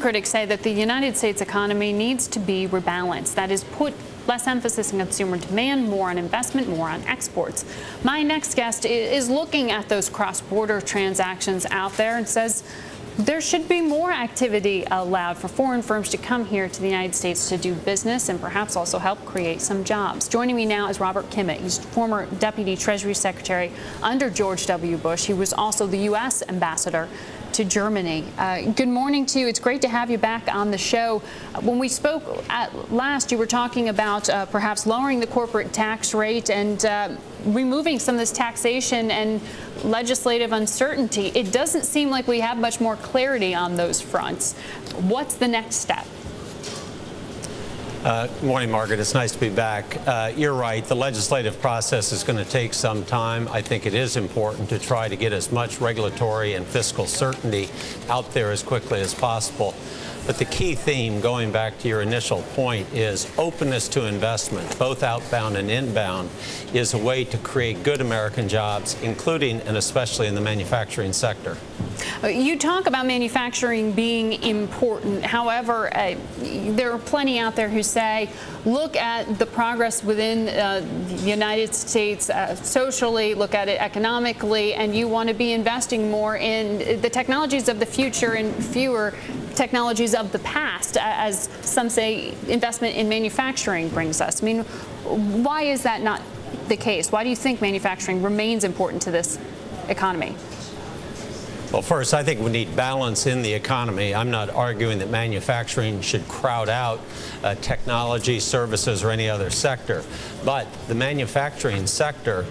critics say that the United States economy needs to be rebalanced. That is, put less emphasis on consumer demand, more on investment, more on exports. My next guest is looking at those cross-border transactions out there and says there should be more activity allowed for foreign firms to come here to the United States to do business and perhaps also help create some jobs. Joining me now is Robert Kimmitt. He's former Deputy Treasury Secretary under George W. Bush. He was also the U.S. ambassador to Germany. Good morning to you. It's great to have you back on the show. When we spoke last, you were talking about perhaps lowering the corporate tax rate and removing some of this taxation and legislative uncertainty. It doesn't seem like we have much more clarity on those fronts. What's the next step? Good morning, Margaret. It's nice to be back. You're right. The legislative process is going to take some time. I think it is important to try to get as much regulatory and fiscal certainty out there as quickly as possible. But the key theme, going back to your initial point, is openness to investment, both outbound and inbound, is a way to create good American jobs, including and especially in the manufacturing sector. You talk about manufacturing being important. However, there are plenty out there who say, look at the progress within the United States socially, look at it economically, and you want to be investing more in the technologies of the future and fewer technologies of the past, as some say investment in manufacturing brings us. I mean, why is that not the case? Why do you think manufacturing remains important to this economy? Well, first, I think we need balance in the economy. I'm not arguing that manufacturing should crowd out technology, services, or any other sector. But the manufacturing sector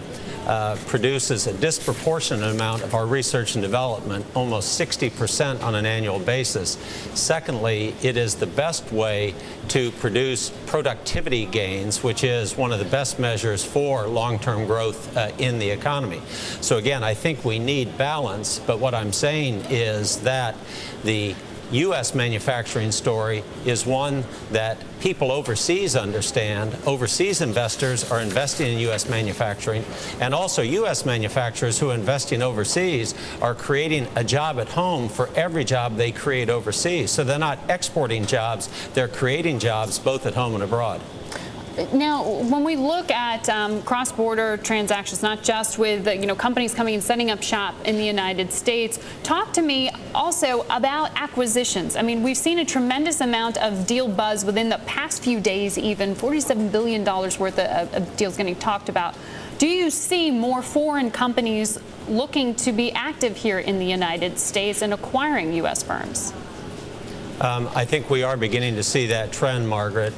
produces a disproportionate amount of our research and development, almost 60% on an annual basis. Secondly, it is the best way to produce productivity gains, which is one of the best measures for long-term growth in the economy. So again, I think we need balance, but what I'm saying is that the U.S. manufacturing story is one that people overseas understand. Overseas investors are investing in U.S. manufacturing, and also U.S. manufacturers who are investing overseas are creating a job at home for every job they create overseas. So they're not exporting jobs, they're creating jobs both at home and abroad. Now, when we look at cross-border transactions, not just with companies coming and setting up shop in the United States, talk to me also about acquisitions. I mean, we've seen a tremendous amount of deal buzz within the past few days, even $47 billion worth of deals getting talked about. Do you see more foreign companies looking to be active here in the United States and acquiring U.S. firms? I think we are beginning to see that trend, Margaret.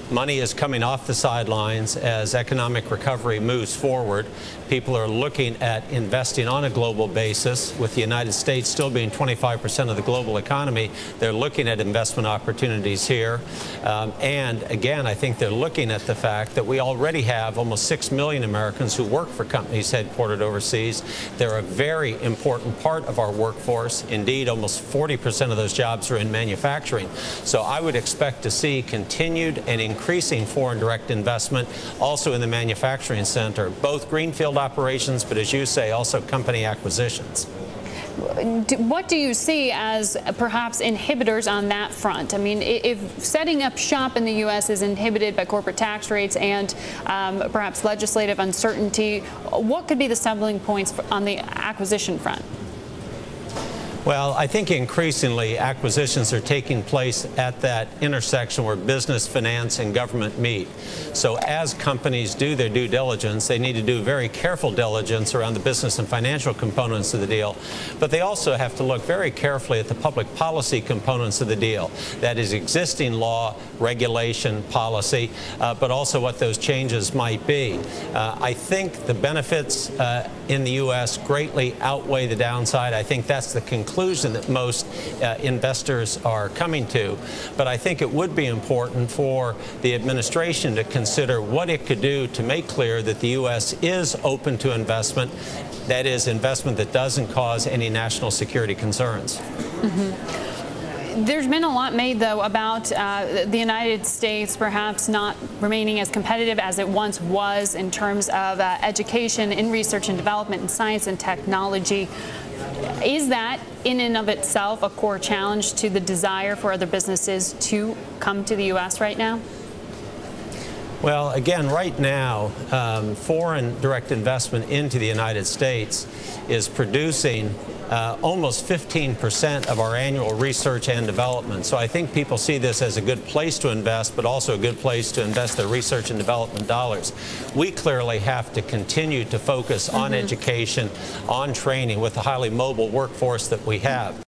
Money is coming off the sidelines as economic recovery moves forward. People are looking at investing on a global basis. With the United States still being 25% of the global economy, they're looking at investment opportunities here. And again, I think they're looking at the fact that we already have almost 6 million Americans who work for companies headquartered overseas. They're a very important part of our workforce. Indeed, almost 40% of those jobs are in manufacturing. So I would expect to see continued and increasing foreign direct investment also in the manufacturing center, both greenfield operations, but as you say, also company acquisitions. What do you see as perhaps inhibitors on that front? I mean, if setting up shop in the U.S. is inhibited by corporate tax rates and perhaps legislative uncertainty, what could be the stumbling points on the acquisition front? Well, I think increasingly acquisitions are taking place at that intersection where business, finance, and government meet. So as companies do their due diligence, they need to do very careful diligence around the business and financial components of the deal. But they also have to look very carefully at the public policy components of the deal. That is existing law, regulation, policy, but also what those changes might be. I think the benefits in the U.S. greatly outweigh the downside. I think that's the conclusion that most investors are coming to. But I think it would be important for the administration to consider what it could do to make clear that the U.S. is open to investment, that is, investment that doesn't cause any national security concerns. There's been a lot made, though, about the United States perhaps not remaining as competitive as it once was in terms of education in research and development and science and technology. Is that, in and of itself, a core challenge to the desire for other businesses to come to the U.S. right now? Well, again, right now, foreign direct investment into the United States is producing almost 15% of our annual research and development. So I think people see this as a good place to invest, but also a good place to invest their research and development dollars. We clearly have to continue to focus on education, on training with the highly mobile workforce that we have.